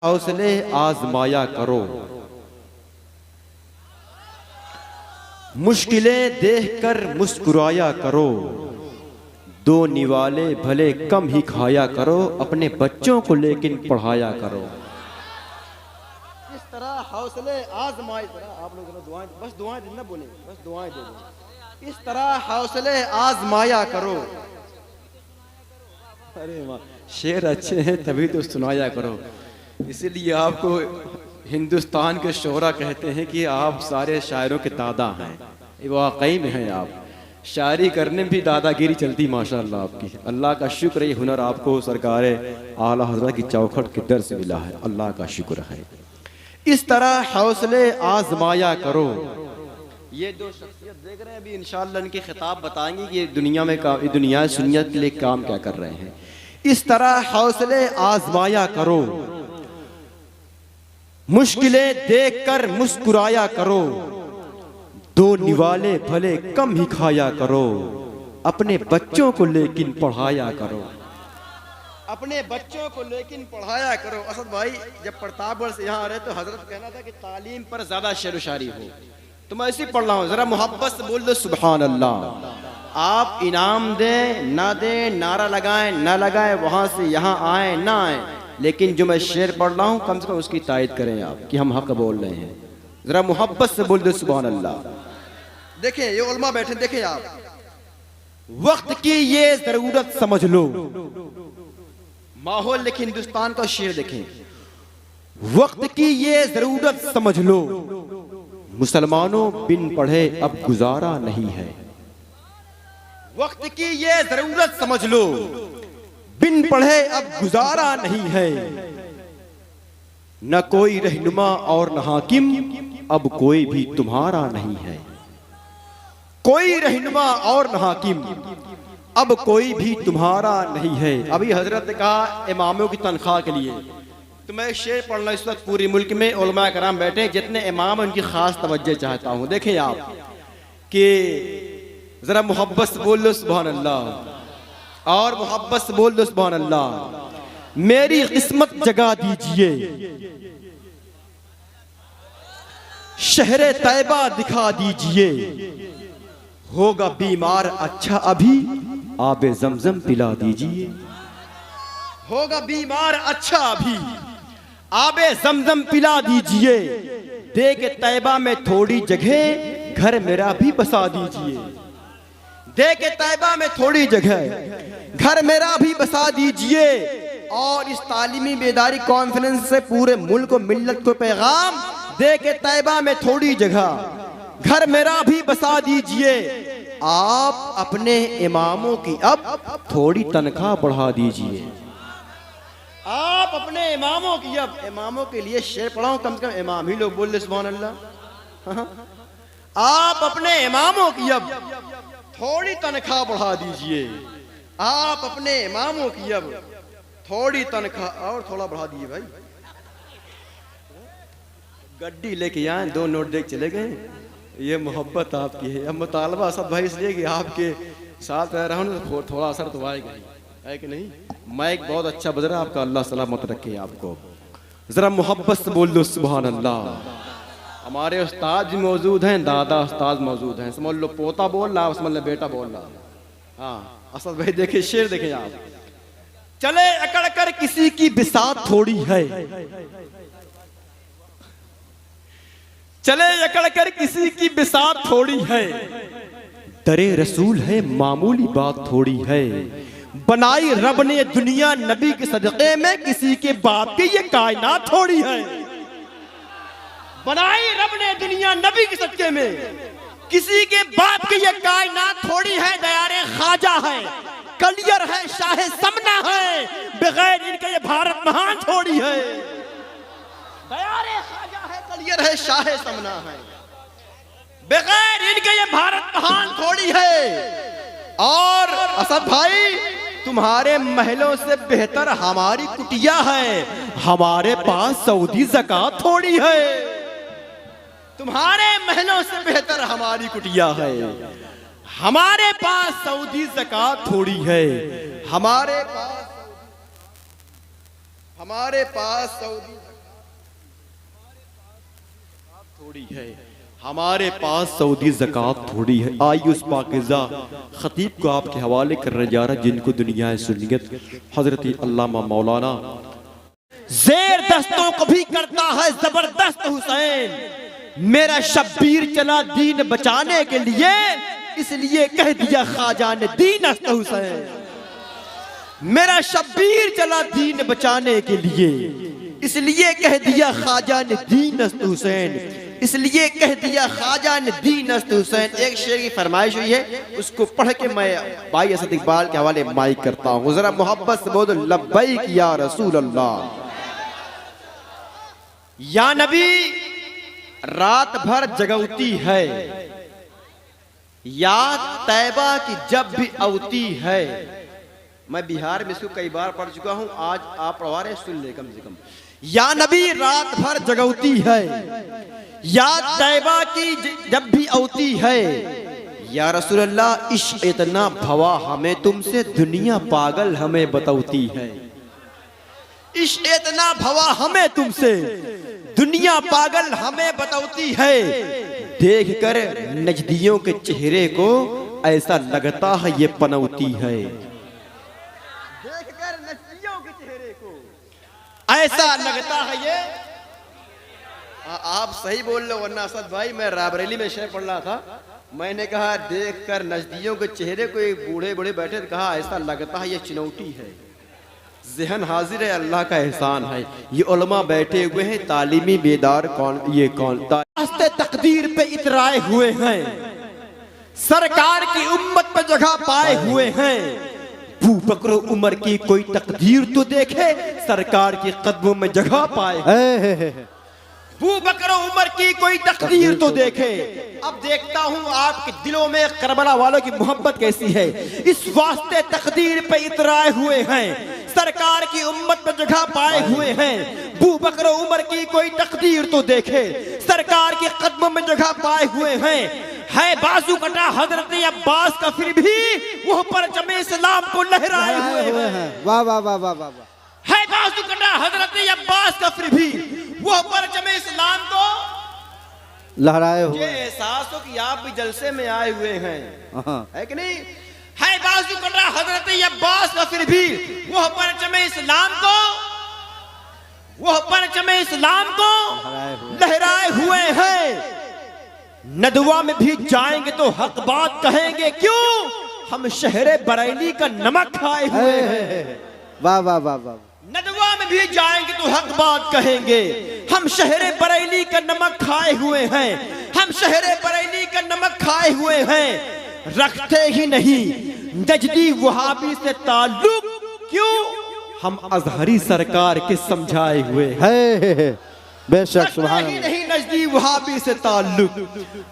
हौसले आजमाया करो, मुश्किलें देखकर मुस्कुराया करो, दो निवाले भले कम ही खाया करो, अपने बच्चों को लेकिन पढ़ाया करो। इस तरह हौसले आजमाए, आप लोग दुआएं, बस दुआएं देना, बोले बस दुआएं दे दो। इस तरह हौसले आजमाया करो। अरे वाह, शेर अच्छे हैं तभी तो सुनाया करो। इसीलिए आपको हिंदुस्तान के शोरा कहते हैं कि आप सारे शायरों के दादा हैं। वाकई में हैं आप। शायरी करने में भी दादागिरी चलती माशाअल्लाह आपकी। अल्लाह का शुक्र, ये हुनर आपको सरकार आला हज़रत की चौखट के दर से मिला है। अल्लाह का शुक्र है। इस तरह हौसले आजमाया करो। ये दो शख्सियत देख रहे हैं, अभी इंशाअल्लाह इनके खिताब बताएंगे कि ये दुनिया सुन्नियत के लिए काम क्या कर रहे हैं। इस तरह हौसले आजमाया करो, मुश्किलें देखकर मुस्कुराया करो, दो निवाले भले कम ही खाया करो, अपने बच्चों को लेकिन पढ़ाया करो। अपने बच्चों को लेकिन पढ़ाया करो। असद भाई जब प्रतापगढ़ से यहाँ आ रहे तो हजरत कहना था कि तालीम पर ज्यादा शेर व शायरी हो, तो मैं ऐसे ही पढ़ रहा हूँ। जरा मोहब्बत से बोल दो सुभान अल्लाह। आप इनाम दें ना दें, नारा लगाएं ना लगाएं, वहां से यहाँ आए ना आए, लेकिन जो मैं शेर पढ़ रहा हूँ कम से कम उसकी तायद करें आप कि हम हक बोल रहे हैं। जरा मोहब्बत से बोल दो सुभान अल्लाह। देखें ये उलमा बैठे, देखें आप, वक्त की ये जरूरत समझ लो। माहौल देखिए, हिंदुस्तान का शेर देखें। वक्त की ये जरूरत समझ लो, मुसलमानों बिन पढ़े अब गुजारा नहीं है। वक्त की ये जरूरत समझ लो, बिन पढ़े अब गुजारा नहीं है। न कोई रहनुमा और न हाकिम, अब कोई भी तुम्हारा नहीं है। कोई रहनुमा और न हाकिम, अब कोई भी तुम्हारा नहीं है। अभी हजरत ने कहा इमामों की तनख्वाह के लिए, तो मैं शेर पढ़ना इस वक्त पूरे मुल्क में उलमा कराम बैठे, जितने इमाम उनकी खास तवज्जो चाहता हूँ। देखें आप कि जरा मोहब्बत से बोल लो सुभान अल्लाह, और मोहब्बत से बोल दो सुभान अल्लाह। मेरी किस्मत जगा दीजिए, शहरे तैबा दिखा दीजिए, होगा बीमार अच्छा अभी आबे जमजम पिला दीजिए। होगा बीमार अच्छा अभी आबे जमजम पिला दीजिए, दे के तैबा में थोड़ी जगह घर मेरा भी बसा दीजिए। दे के तैबा में थोड़ी जगह घर मेरा भी बसा दीजिए। और इस तालीमी बेदारी कॉन्फ्रेंस से पूरे मुल्क को मिल्लत को पैगाम, दे के तैबा में थोड़ी जगह घर मेरा भी बसा दीजिए। आप अपने इमामों की अब थोड़ी तनख्वाह बढ़ा दीजिए। आप अपने इमामों की अब, इमामों के लिए शेर पढ़ाऊं, कम से कम इमाम ही लोग बोल रहे सुभान अल्लाह। आप अपने इमामों की अब थोड़ी तनख्वाह बढ़ा दीजिए। आप अपने इमामों की अब थोड़ी तनख्वाह और थोड़ा बढ़ा दीजिए। भाई गड्डी लेके आए, दो नोट देख चले गए। ये मोहब्बत आपकी है। अब मुतालबा सब भाई इसलिए कि आपके साथ रह रहा हूँ तो थोड़ा असर तो आएगा ही, है कि नहीं। माइक बहुत अच्छा बज रहा है आपका, अल्लाह सलामत रखे आपको। जरा मोहब्बत से बोल दो सुभान अल्लाह। हमारे उस्ताद भी मौजूद हैं, दादा उस्ताद मौजूद हैं। समझ लो पोता बोल रहा, समझ लो बेटा बोल रहा। हाँ असद भाई देखे शेर देखें आप। चले अकड़ कर किसी की बिसात थोड़ी है, चले अकड़ कर किसी की बिसात थोड़ी है, दरे रसूल है मामूली बात थोड़ी है। बनाई रब ने दुनिया नबी के सदक़े में, किसी के बाप की ये कायनात थोड़ी है। बनाई रब ने दुनिया नबी के सदके में, किसी के बाप की ये कायनात थोड़ी है। दयारे ख्वाजा है, कलियर है, शाहे समना है, बगैर इनके ये भारत महान थोड़ी है। दयारे ख्वाजा है, कलियर है, शाहे समना है, बगैर इनके ये भारत महान थोड़ी है। और असद भाई तुम्हारे महलों से बेहतर हमारी कुटिया है, हमारे पास सऊदी ज़कात थोड़ी है। तुम्हारे महलों से बेहतर हमारी कुटिया है, हमारे पास सऊदी ज़कात थोड़ी है। हमारे पास हमारे पास सऊदी थोड़ी है, हमारे पास सऊदी ज़कात थोड़ी है। आइए उस पाकिज़ा खतीब को आपके हवाले करने जा रहा, जिनको दुनिया सुन्नियत हजरत अल्लामा मौलाना ज़ेर दस्तों को भी करता है जबरदस्त हुसैन। मेरा शब्बीर चला दीन बचाने के लिए, इसलिए कह दिया ख्वाजा ने दीन अस्त हुसैन। मेरा शब्बीर चला दीन बचाने के लिए, इसलिए कह दिया ख्वाजा ने दीन अस्त हुसैन। इसलिए कह दिया ख्वाजा ने दीन अस्त हुसैन। एक शेर की फरमाइश हुई है, उसको पढ़ के मैं भाई असद इकबाल के हवाले माइक करता हूँ। जरा मोहब्बत से बोलो लब्बैक या रसूल अल्लाह। या नबी रात भर जगौती है, याद तैबा की जब भी औती है। मैं बिहार में इसको कई बार पढ़ चुका हूं, आज आप पढ़वा रहे सुन ले कम से कम। या नबी रात भर जगौती है, याद तैबा की जब भी औती है। या रसूल अल्लाह इश्क इतना भवा हमें तुमसे, दुनिया पागल हमें बतौती है। इश्क इतना भवा हमें तुमसे, दुनिया पागल हमें बतौती है। देखकर नजदियों के चेहरे को ऐसा लगता है ये पनौती है। देखकर नजदियों के चेहरे को ऐसा लगता है ये। आप सही बोल रहे हो, वरना असद भाई मैं राबरेली में शेर पढ़ रहा था, मैंने कहा देखकर नजदियों के चेहरे को एक बूढ़े बूढ़े बैठे, कहा ऐसा लगता है ये चुनौती है। ज़हन हाजिर है, अल्लाह का एहसान है। ये उलमा बैठे हुए हैं, तालीमी बेदार कौन, ये कौन रास्ते तकदीर पे इतराए हुए हैं, सरकार की उम्मत पे जगह पाए हुए हैं। बू बकरो उमर की कोई तकदीर तो देखे, सरकार के कदमों में जगह पाए। बू बकरो उमर की कोई तकदीर तो देखे। अब देखता हूँ आपके दिलों में करबला वालों की मोहब्बत कैसी है। इस वास्ते तकदीर पे इतराए हुए हैं, सरकार की उम्मत में जगह पाए हुए हैं। बू बकरो उमर की कोई तकदीर तो देखे, सरकार के कदमों में जगह पाए हुए हैं। है बाजू कटा हजरत अब्बास का, फिर भी वो परचम इस्लाम को लहराए हुए हैं। वाह वाह वाह वाह वाह। है बाजू कटा हजरत अब्बास का, फिर भी वो परचम इस्लाम को लहराए हुए। एहसास हो कि आप भी जलसे में आए हुए हैं, है कि नहीं? है बाजू कटा हजरत अब्बास का, फिर भी वो परचम इस्लाम को, वो परचम इस्लाम को लहराए हुए हैं। नदवा में भी जाएंगे तो हक बात कहेंगे, क्यों? हम शहरे बरेली का नमक खाए हुए हैं। वाह वाह वाह वाह। नदवा में भी जाएंगे तो हक बात कहेंगे, हम शहरे बरेली का नमक खाए हुए हैं। हम शहरे बरेली का नमक खाए हुए हैं। रखते ही नहीं नजदी वहाबी से ताल्लुक, क्यों? हम अजहरी सरकार के समझाए हुए हैं। बेशक सुभान अल्लाह। नहीं नजदी वहाबी से ताल्लुक,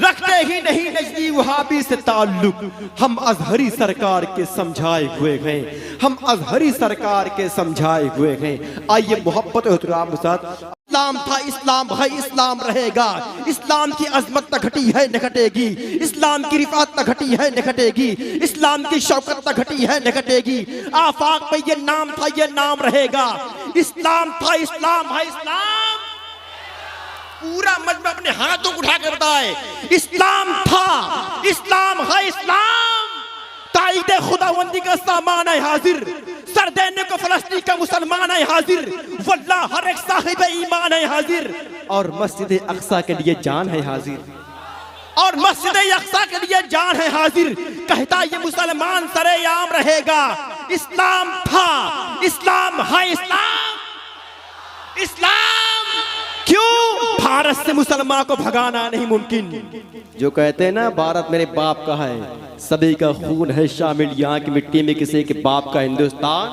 रखते ही नहीं नजदी वहाबी से ताल्लुक। हम अजहरी सरकार के समझाए हुए हैं, हम अजहरी सरकार के समझाए हुए हैं। आइए मोहब्बत और एहतराम के साथ, इस्लाम था, इस्लाम है, इस्लाम रहेगा। इस्लाम की अजमत न घटी है न घटेगी, इस्लाम की रिफात न घटी है न घटेगी, इस्लाम की शौकत न घटी है न घटेगी। आफाक में ये नाम था, ये नाम रहेगा। इस्लाम था, इस्लाम है, इस्लाम। पूरा मजमा अपने हाथों को उठा के बताए, इस्लाम था, इस्लाम है, इस्लाम। ताईदे खुदावंदी का सामान है हाजिर, सर देने को फलस्तीन का मुसलमान है हाजिर। वल्लाह हर एक साहिब ईमान है हाजिर, और मस्जिद अक्सा के लिए जान है हाजिर, और मस्जिद अक्सा के लिए जान है हाजिर। कहता ये मुसलमान सरेआम रहेगा। इस्लाम था, इस्लाम है, इस्लाम, इस्लाम। क्यों? भारत से मुसलमान को भगाना नहीं मुमकिन। जो कहते हैं ना भारत मेरे बाप का है, सभी का खून है शामिल यहाँ की मिट्टी में, किसी के बाप का हिंदुस्तान।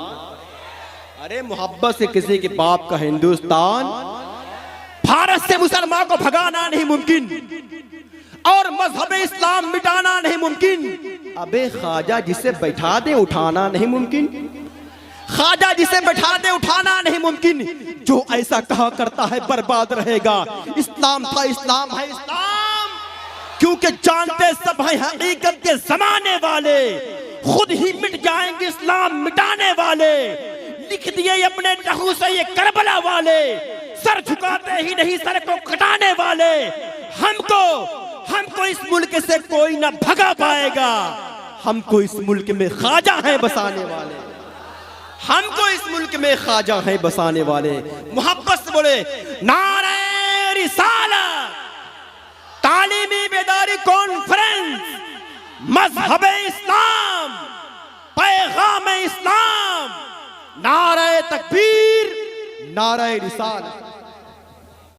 अरे मोहब्बत से किसी के बाप का हिंदुस्तान। भारत से मुसलमान को भगाना नहीं मुमकिन, और मजहब इस्लाम मिटाना नहीं मुमकिन। अबे ख्वाजा जिसे बैठा दे उठाना नहीं मुमकिन, ख्वाजा जिसे बैठा दे उठाना नहीं मुमकिन। जो ऐसा कहा करता है बर्बाद रहेगा। इस्लाम था, इस्लाम है, इस्लाम। क्योंकि जानते सब हैं हकीकत के जमाने वाले, खुद ही मिट जाएंगे इस्लाम मिटाने वाले। लिख दिए अपने लहू से ये करबला वाले, सर झुकाते ही नहीं सर को कटाने वाले। हमको इस मुल्क से कोई ना भगा पाएगा, हमको इस मुल्क में ख्वाजा हैं बसाने वाले, हमको इस मुल्क में ख्वाजा हैं बसाने वाले। मोहब्बत से बोले नारे रिसालत, तालीमी बेदारी कॉन्फ्रेंस, मजहब इस्लाम, पैगाम इस्लाम, नारे तकबीर, नारे रिसालत।